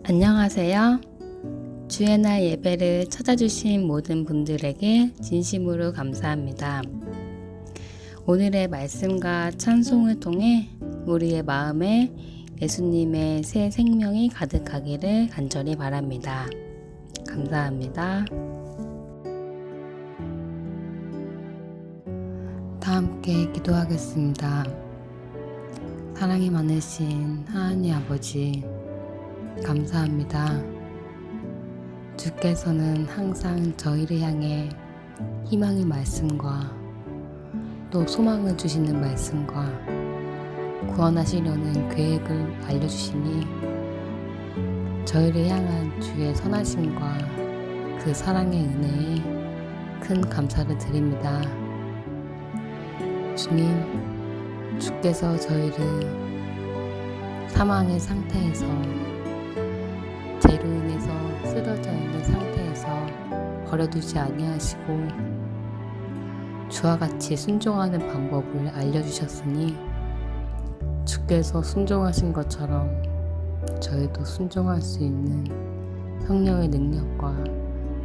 안녕하세요. 주의 날 예배를 찾아주신 모든 분들에게 진심으로 감사합니다. 오늘의 말씀과 찬송을 통해 우리의 마음에 예수님의 새 생명이 가득하기를 간절히 바랍니다. 감사합니다. 다 함께 기도하겠습니다. 사랑이 많으신 하나님 아버지, 감사합니다. 주께서는 항상 저희를 향해 희망의 말씀과 또 소망을 주시는 말씀과 구원하시려는 계획을 알려주시니 저희를 향한 주의 선하심과 그 사랑의 은혜에 큰 감사를 드립니다. 주님, 주께서 저희를 사망의 상태에서 죄로 인해서 쓰러져 있는 상태에서 버려두지 아니하시고 주와 같이 순종하는 방법을 알려주셨으니 주께서 순종하신 것처럼 저희도 순종할 수 있는 성령의 능력과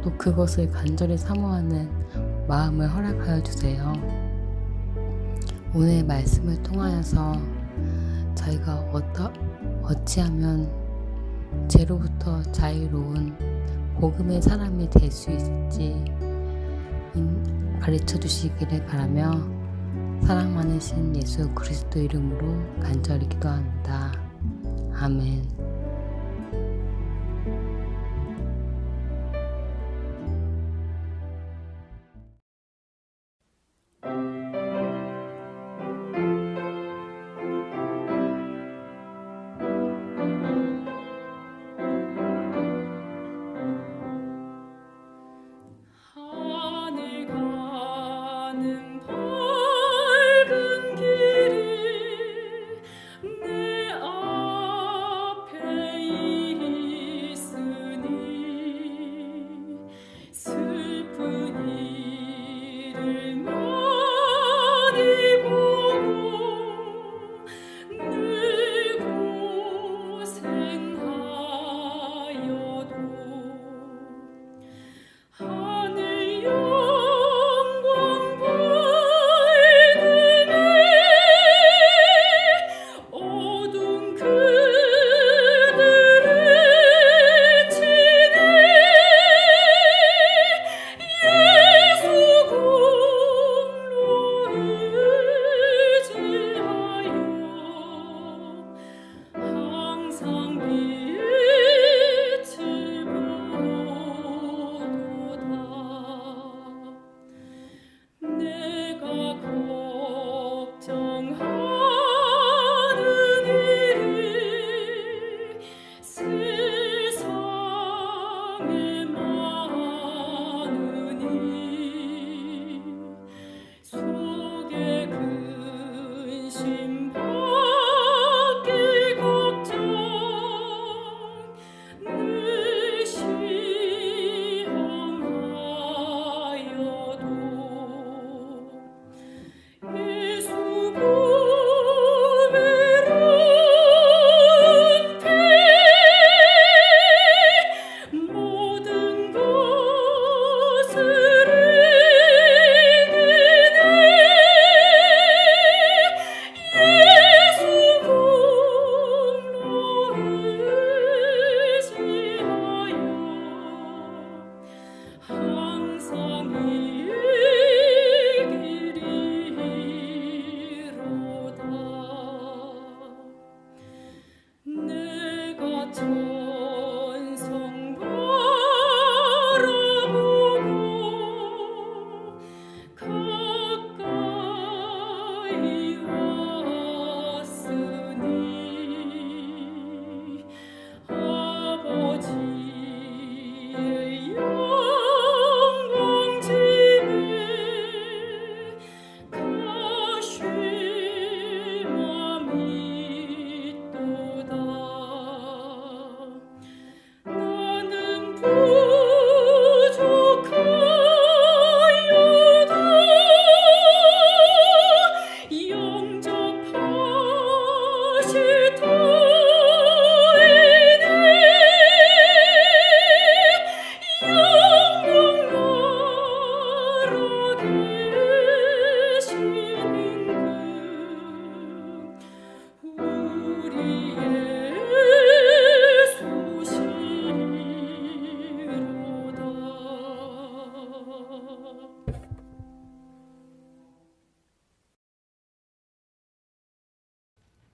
또 그것을 간절히 사모하는 마음을 허락하여 주세요. 오늘 말씀을 통하여서 저희가 어찌하면 죄로부터 자유로운 복음의 사람이 될 수 있을지 가르쳐 주시기를 바라며 사랑 많으신 예수 그리스도 이름으로 간절히 기도합니다. 아멘. 하늘 가는 밝은 길이 내 앞에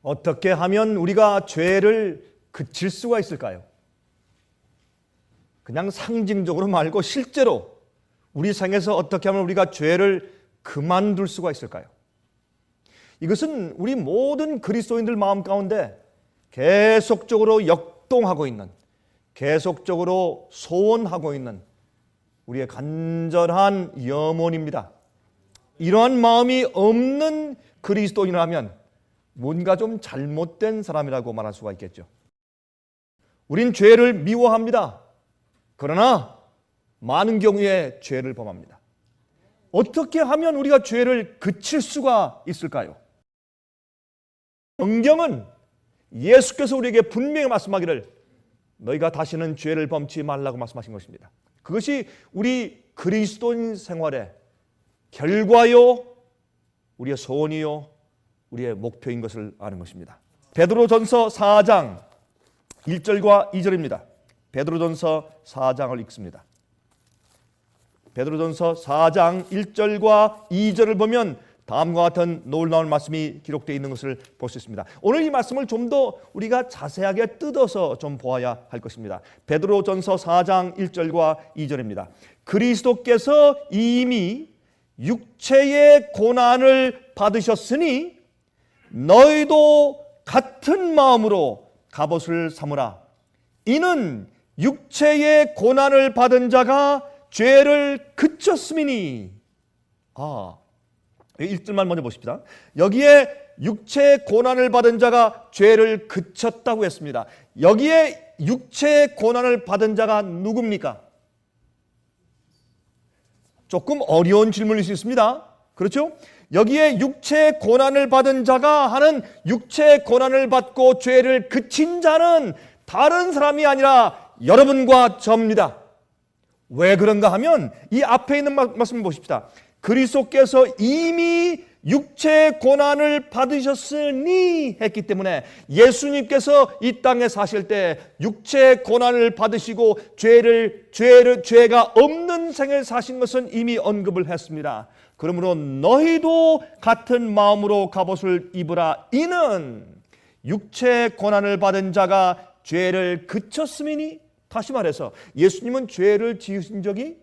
어떻게 하면 우리가 죄를 그칠 수가 있을까요? 그냥 상징적으로 말고 실제로 우리 생에서 어떻게 하면 우리가 죄를 그만둘 수가 있을까요? 이것은 우리 모든 그리스도인들 마음 가운데 계속적으로 역동하고 있는, 계속적으로 소원하고 있는 우리의 간절한 염원입니다. 이러한 마음이 없는 그리스도인이라면 뭔가 좀 잘못된 사람이라고 말할 수가 있겠죠. 우린 죄를 미워합니다. 그러나 많은 경우에 죄를 범합니다. 어떻게 하면 우리가 죄를 그칠 수가 있을까요? 성경은 예수께서 우리에게 분명히 말씀하기를 너희가 다시는 죄를 범치 말라고 말씀하신 것입니다. 그것이 우리 그리스도인 생활의 결과요, 우리의 소원이요, 우리의 목표인 것을 아는 것입니다. 베드로전서 4장 1절과 2절입니다. 베드로전서 4장을 읽습니다. 베드로전서 4장 1절과 2절을 보면 다음과 같은 놀라운 말씀이 기록되어 있는 것을 볼 수 있습니다. 오늘 이 말씀을 좀 더 우리가 자세하게 뜯어서 좀 보아야 할 것입니다. 베드로전서 4장 1절과 2절입니다. 그리스도께서 이미 육체의 고난을 받으셨으니 너희도 같은 마음으로 갑옷을 삼으라. 이는 육체의 고난을 받은 자가 죄를 그쳤음이니. 1절만 먼저 보십시다. 여기에 육체의 고난을 받은 자가 죄를 그쳤다고 했습니다. 여기에 육체의 고난을 받은 자가 누굽니까? 조금 어려운 질문일 수 있습니다. 그렇죠? 여기에 육체의 고난을 받은 자가 하는 육체의 고난을 받고 죄를 그친 자는 다른 사람이 아니라 여러분과 저입니다. 왜 그런가 하면 이 앞에 있는 말씀을 보십시다. 그리스도께서 이미 육체의 고난을 받으셨으니 했기 때문에 예수님께서 이 땅에 사실 때 육체의 고난을 받으시고 죄가 없는 생을 사신 것은 이미 언급을 했습니다. 그러므로 너희도 같은 마음으로 갑옷을 입으라. 이는 육체의 고난을 받은 자가 죄를 그쳤음이니. 다시 말해서 예수님은 죄를 지으신 적이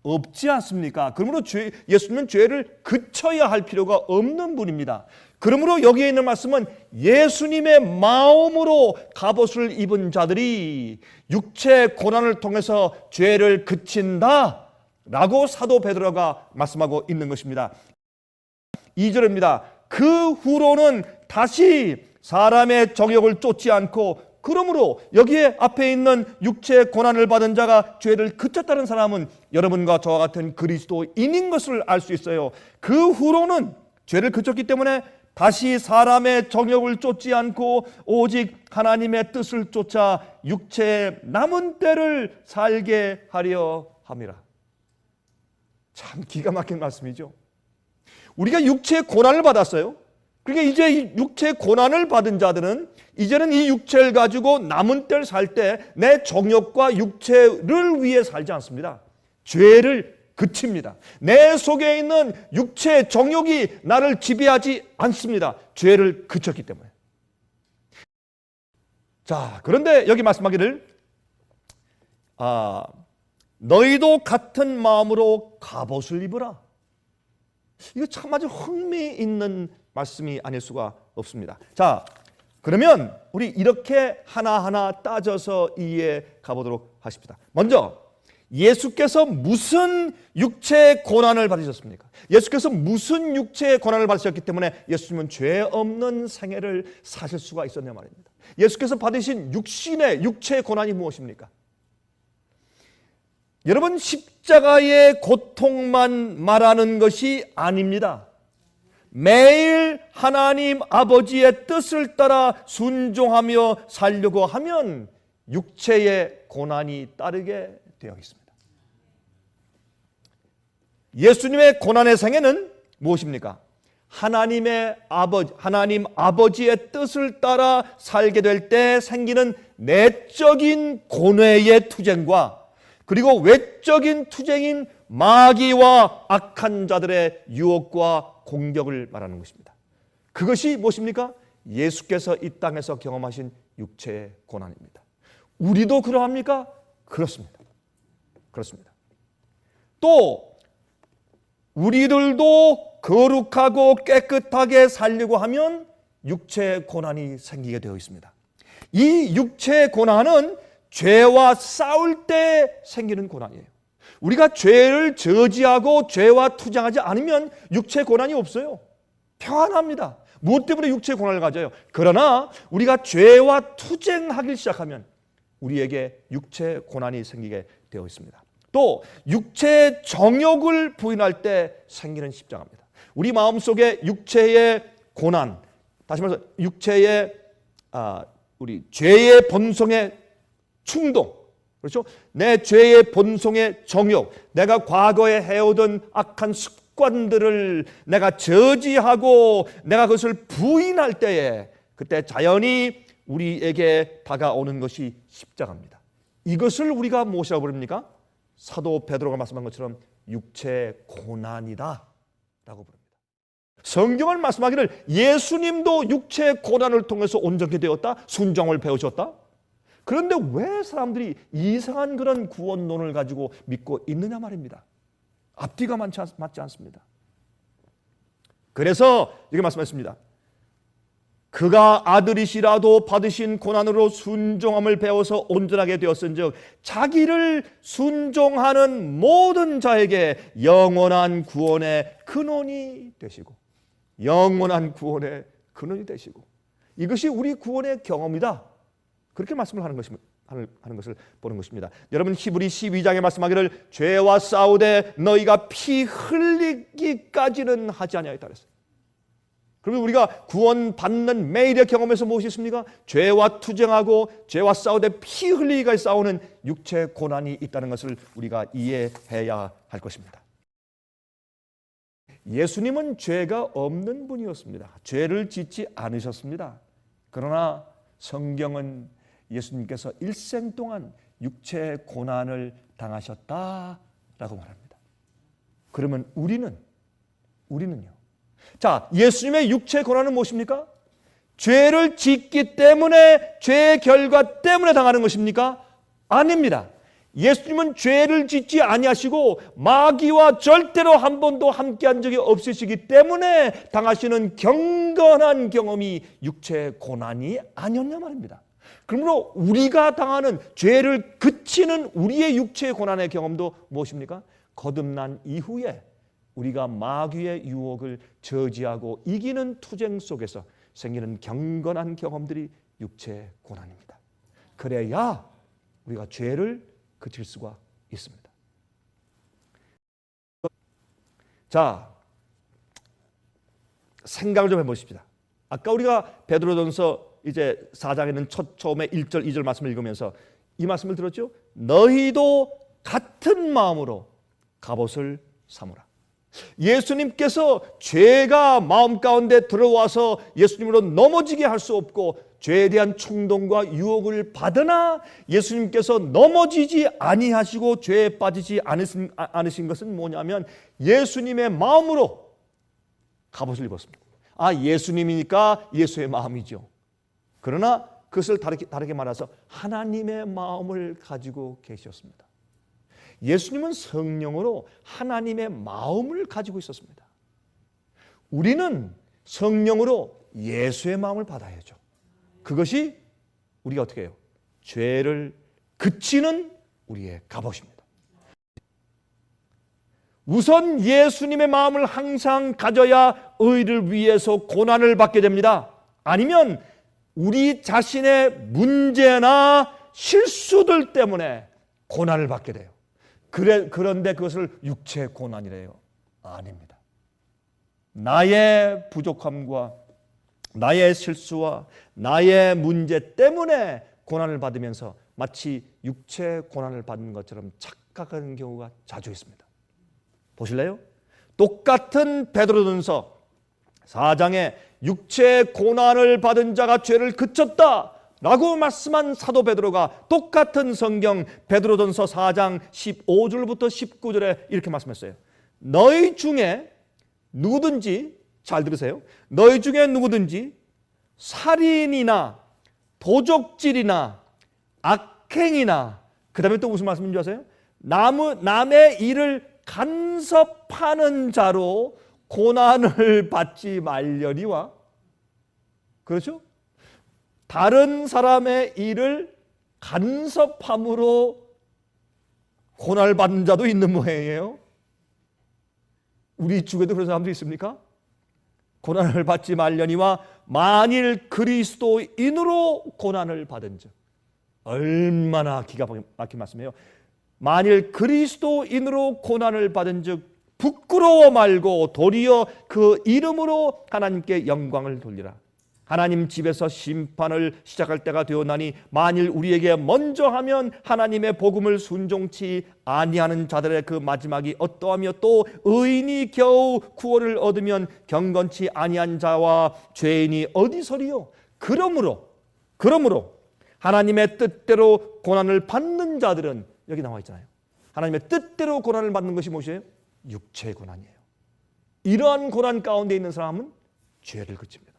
없지 않습니까? 그러므로 예수님은 죄를 그쳐야 할 필요가 없는 분입니다. 그러므로 여기에 있는 말씀은 예수님의 마음으로 갑옷을 입은 자들이 육체의 고난을 통해서 죄를 그친다 라고 사도 베드로가 말씀하고 있는 것입니다. 2절입니다. 그 후로는 다시 사람의 정욕을 쫓지 않고, 그러므로 여기에 앞에 있는 육체의 고난을 받은 자가 죄를 그쳤다는 사람은 여러분과 저와 같은 그리스도인인 것을 알 수 있어요. 그 후로는 죄를 그쳤기 때문에 다시 사람의 정욕을 쫓지 않고 오직 하나님의 뜻을 쫓아 육체의 남은 때를 살게 하려 함이라. 참 기가 막힌 말씀이죠. 우리가 육체의 고난을 받았어요. 그러니까 이제 이 육체의 고난을 받은 자들은 이제는 이 육체를 가지고 남은 때를 살 때 내 정욕과 육체를 위해 살지 않습니다. 죄를 그칩니다. 내 속에 있는 육체의 정욕이 나를 지배하지 않습니다. 죄를 그쳤기 때문에. 자, 그런데 여기 말씀하기를 너희도 같은 마음으로 갑옷을 입으라. 이거 참 아주 흥미있는 말씀이 아닐 수가 없습니다. 자, 그러면 우리 이렇게 하나하나 따져서 이해해 가보도록 하십시다. 먼저 예수께서 무슨 육체의 고난을 받으셨습니까? 예수께서 무슨 육체의 고난을 받으셨기 때문에 예수님은 죄 없는 생애를 사실 수가 있었냐 말입니다. 예수께서 받으신 육체의 고난이 무엇입니까? 여러분, 십자가의 고통만 말하는 것이 아닙니다. 매일 하나님 아버지의 뜻을 따라 순종하며 살려고 하면 육체의 고난이 따르게 되어 있습니다. 예수님의 고난의 생애는 무엇입니까? 하나님 아버지의 뜻을 따라 살게 될 때 생기는 내적인 고뇌의 투쟁과 그리고 외적인 투쟁인 마귀와 악한 자들의 유혹과 공격을 말하는 것입니다. 그것이 무엇입니까? 예수께서 이 땅에서 경험하신 육체의 고난입니다. 우리도 그러합니까? 그렇습니다. 그렇습니다. 또 우리들도 거룩하고 깨끗하게 살려고 하면 육체의 고난이 생기게 되어 있습니다. 이 육체의 고난은 죄와 싸울 때 생기는 고난이에요. 우리가 죄를 저지하고 죄와 투쟁하지 않으면 육체의 고난이 없어요. 평안합니다. 무엇 때문에 육체의 고난을 가져요? 그러나 우리가 죄와 투쟁하기 시작하면 우리에게 육체의 고난이 생기게 되어 있습니다. 또 육체의 정욕을 부인할 때 생기는 십자가입니다. 우리 마음속에 육체의 고난, 다시 말해서 육체의 우리 죄의 본성의 충동, 그렇죠? 내 죄의 본성의 정욕, 내가 과거에 해오던 악한 습관들을 내가 저지하고 내가 그것을 부인할 때에 그때 자연히 우리에게 다가오는 것이 십자가입니다. 이것을 우리가 무엇이라고 부릅니까? 사도 베드로가 말씀한 것처럼 육체의 고난이다 라고 부릅니다. 성경을 말씀하기를 예수님도 육체의 고난을 통해서 온전히 되었다, 순종을 배우셨다. 그런데 왜 사람들이 이상한 그런 구원론을 가지고 믿고 있느냐 말입니다. 앞뒤가 맞지 않습니다. 그래서 이렇게 말씀했습니다. 그가 아들이시라도 받으신 고난으로 순종함을 배워서 온전하게 되었은즉 자기를 순종하는 모든 자에게 영원한 구원의 근원이 되시고, 영원한 구원의 근원이 되시고, 이것이 우리 구원의 경험이다. 그렇게 말씀을 하는 것을 보는 것입니다. 여러분 히브리 12장에 말씀하기를 죄와 싸우되 너희가 피 흘리기까지는 하지 아니하였다 그랬어요. 그러면 우리가 구원받는 매일의 경험에서 무엇이 있습니까? 죄와 투쟁하고 죄와 싸우되 피 흘리기까지 싸우는 육체 고난이 있다는 것을 우리가 이해해야 할 것입니다. 예수님은 죄가 없는 분이었습니다. 죄를 짓지 않으셨습니다. 그러나 성경은 예수님께서 일생 동안 육체의 고난을 당하셨다라고 말합니다. 그러면 우리는요? 자, 예수님의 육체의 고난은 무엇입니까? 죄를 짓기 때문에, 죄의 결과 때문에 당하는 것입니까? 아닙니다. 예수님은 죄를 짓지 아니하시고 마귀와 절대로 한 번도 함께한 적이 없으시기 때문에 당하시는 경건한 경험이 육체의 고난이 아니었냐 말입니다. 그러므로 우리가 당하는 죄를 그치는 우리의 육체의 고난의 경험도 무엇입니까? 거듭난 이후에 우리가 마귀의 유혹을 저지하고 이기는 투쟁 속에서 생기는 경건한 경험들이 육체의 고난입니다. 그래야 우리가 죄를 그칠 수가 있습니다. 자, 생각을 좀 해보십시다. 아까 우리가 베드로전서 이제 4장에는 처음에 1절, 2절 말씀을 읽으면서 이 말씀을 들었죠? 너희도 같은 마음으로 갑옷을 삼으라. 예수님께서 죄가 마음 가운데 들어와서 예수님으로 넘어지게 할 수 없고 죄에 대한 충동과 유혹을 받으나 예수님께서 넘어지지 아니하시고 죄에 빠지지 않으신 것은 뭐냐면 예수님의 마음으로 갑옷을 입었습니다. 예수님이니까 예수의 마음이죠. 그러나 그것을 다르게 말해서 하나님의 마음을 가지고 계셨습니다. 예수님은 성령으로 하나님의 마음을 가지고 있었습니다. 우리는 성령으로 예수의 마음을 받아야죠. 그것이 우리가 어떻게 해요? 죄를 그치는 우리의 갑옷입니다. 우선 예수님의 마음을 항상 가져야 의를 위해서 고난을 받게 됩니다. 아니면 우리 자신의 문제나 실수들 때문에 고난을 받게 돼요. 그런데 그것을 육체의 고난이래요. 아닙니다. 나의 부족함과 나의 실수와 나의 문제 때문에 고난을 받으면서 마치 육체의 고난을 받는 것처럼 착각하는 경우가 자주 있습니다. 보실래요? 똑같은 베드로전서 4장에 육체의 고난을 받은 자가 죄를 그쳤다 라고 말씀한 사도 베드로가 똑같은 성경 베드로전서 4장 15절부터 19절에 이렇게 말씀했어요. 너희 중에 누구든지, 잘 들으세요, 너희 중에 누구든지 살인이나 도적질이나 악행이나 그 다음에 또 무슨 말씀인지 아세요? 남의 일을 간섭하는 자로 고난을 받지 말려니와, 그렇죠? 다른 사람의 일을 간섭함으로 고난을 받는 자도 있는 모양이에요. 우리 중에도 그런 사람도 있습니까? 고난을 받지 말려니와 만일 그리스도인으로 고난을 받은 즉, 얼마나 기가 막힌 말씀이에요. 만일 그리스도인으로 고난을 받은 즉 부끄러워 말고 도리어 그 이름으로 하나님께 영광을 돌리라. 하나님 집에서 심판을 시작할 때가 되었나니 만일 우리에게 먼저 하면 하나님의 복음을 순종치 아니하는 자들의 그 마지막이 어떠하며 또 의인이 겨우 구원을 얻으면 경건치 아니한 자와 죄인이 어디서리요? 그러므로 하나님의 뜻대로 고난을 받는 자들은, 여기 나와 있잖아요. 하나님의 뜻대로 고난을 받는 것이 무엇이에요? 육체의 고난이에요. 이러한 고난 가운데 있는 사람은 죄를 그칩니다.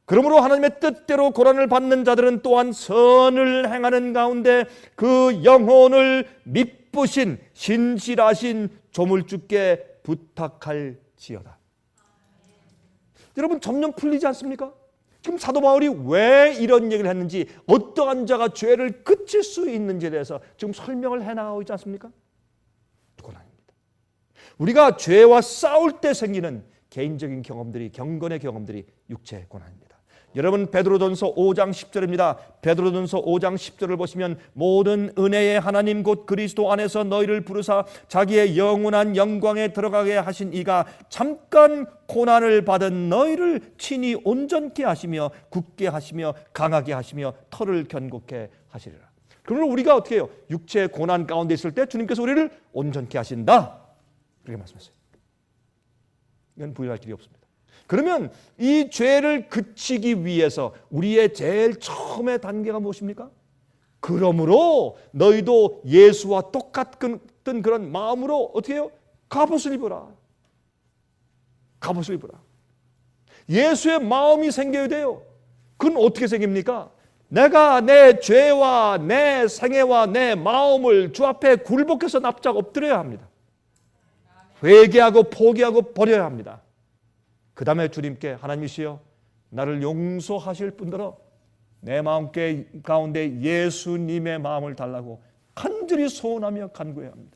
그러므로 하나님의 뜻대로 고난을 받는 자들은 또한 선을 행하는 가운데 그 영혼을 미쁘신 신실하신 조물주께 부탁할지어다. 여러분, 점점 풀리지 않습니까? 지금 사도 바울이 왜 이런 얘기를 했는지, 어떠한 자가 죄를 그칠 수 있는지에 대해서 지금 설명을 해나가고 있지 않습니까? 고난입니다. 우리가 죄와 싸울 때 생기는 개인적인 경험들이, 경건의 경험들이 육체의 고난입니다. 여러분, 베드로전서 5장 10절입니다. 베드로전서 5장 10절을 보시면 모든 은혜의 하나님 곧 그리스도 안에서 너희를 부르사 자기의 영원한 영광에 들어가게 하신 이가 잠깐 고난을 받은 너희를 친히 온전케 하시며 굳게 하시며 강하게 하시며 털을 견고케 하시리라. 그러면 우리가 어떻게 해요? 육체의 고난 가운데 있을 때 주님께서 우리를 온전케 하신다, 그렇게 말씀하셨어요. 이건 부인할 길이 없습니다. 그러면 이 죄를 그치기 위해서 우리의 제일 처음의 단계가 무엇입니까? 그러므로 너희도 예수와 똑같은 그런 마음으로 어떻게 해요? 갑옷을 입어라. 갑옷을 입어라. 예수의 마음이 생겨야 돼요. 그건 어떻게 생깁니까? 내가 내 죄와 내 생애와 내 마음을 주 앞에 굴복해서 납작 엎드려야 합니다. 회개하고 포기하고 버려야 합니다. 그 다음에 주님께, 하나님이시여 나를 용서하실 분들어 내 마음 가운데 예수님의 마음을 달라고 간절히 소원하며 간구해야 합니다.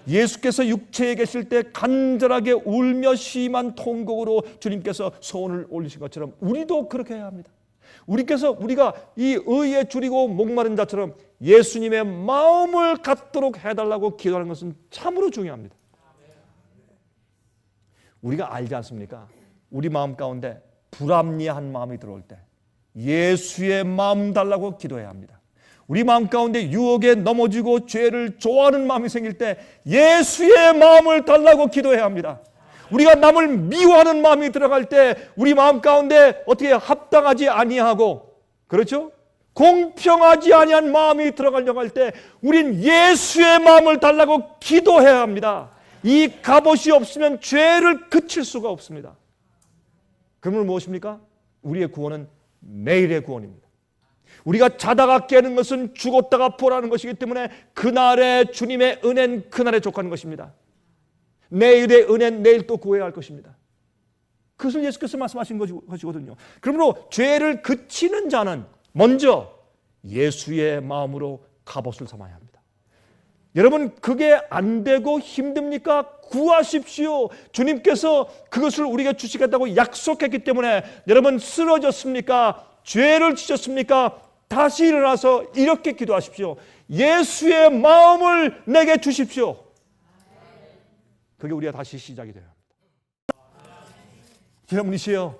예수께서 육체에 계실 때 간절하게 울며 심한 통곡으로 주님께서 소원을 올리신 것처럼 우리도 그렇게 해야 합니다. 우리가 이 의에 줄이고 목마른 자처럼 예수님의 마음을 갖도록 해달라고 기도하는 것은 참으로 중요합니다. 우리가 알지 않습니까? 우리 마음 가운데 불합리한 마음이 들어올 때 예수의 마음 달라고 기도해야 합니다. 우리 마음 가운데 유혹에 넘어지고 죄를 좋아하는 마음이 생길 때 예수의 마음을 달라고 기도해야 합니다. 우리가 남을 미워하는 마음이 들어갈 때 우리 마음 가운데 어떻게 합당하지 아니하고, 그렇죠? 공평하지 아니한 마음이 들어가려고 할 때 우린 예수의 마음을 달라고 기도해야 합니다. 이 갑옷이 없으면 죄를 그칠 수가 없습니다. 그러면 무엇입니까? 우리의 구원은 내일의 구원입니다. 우리가 자다가 깨는 것은 죽었다가 부활하는 것이기 때문에 그날의 주님의 은혜는 그날에 족하는 것입니다. 내일의 은혜는 내일 또 구해야 할 것입니다. 그것을 예수께서 말씀하신 것이거든요. 그러므로 죄를 그치는 자는 먼저 예수의 마음으로 갑옷을 삼아야 합니다. 여러분, 그게 안 되고 힘듭니까? 구하십시오. 주님께서 그것을 우리에게 주시겠다고 약속했기 때문에. 여러분, 쓰러졌습니까? 죄를 지셨습니까? 다시 일어나서 이렇게 기도하십시오. 예수의 마음을 내게 주십시오. 그게 우리가 다시 시작이 돼요. 여러분이시여,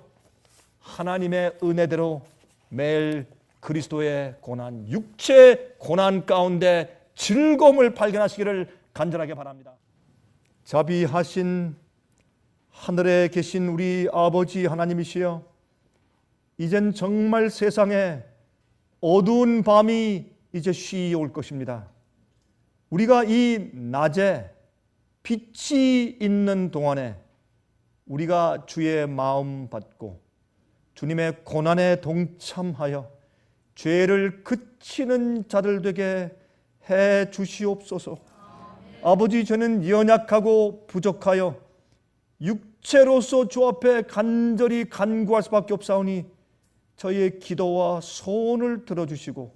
하나님의 은혜대로 매일 그리스도의 고난, 육체의 고난 가운데 즐거움을 발견하시기를 간절하게 바랍니다. 자비하신 하늘에 계신 우리 아버지 하나님이시여, 이젠 정말 세상에 어두운 밤이 이제 쉬이 올 것입니다. 우리가 이 낮에 빛이 있는 동안에 우리가 주의 마음 받고 주님의 고난에 동참하여 죄를 그치는 자들 되게 해 주시옵소서. 아버지, 저는 연약하고 부족하여 육체로서 주 앞에 간절히 간구할 수밖에 없사오니 저희의 기도와 소원을 들어주시고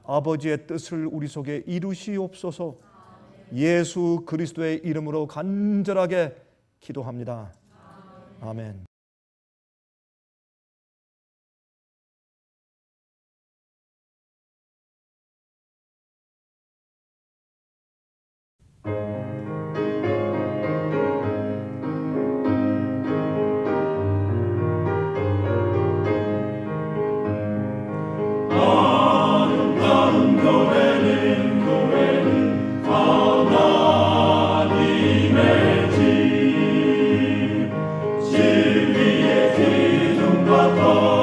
아버지의 뜻을 우리 속에 이루시옵소서. 예수 그리스도의 이름으로 간절하게 기도합니다. 아멘. 진 위에 기둥 같아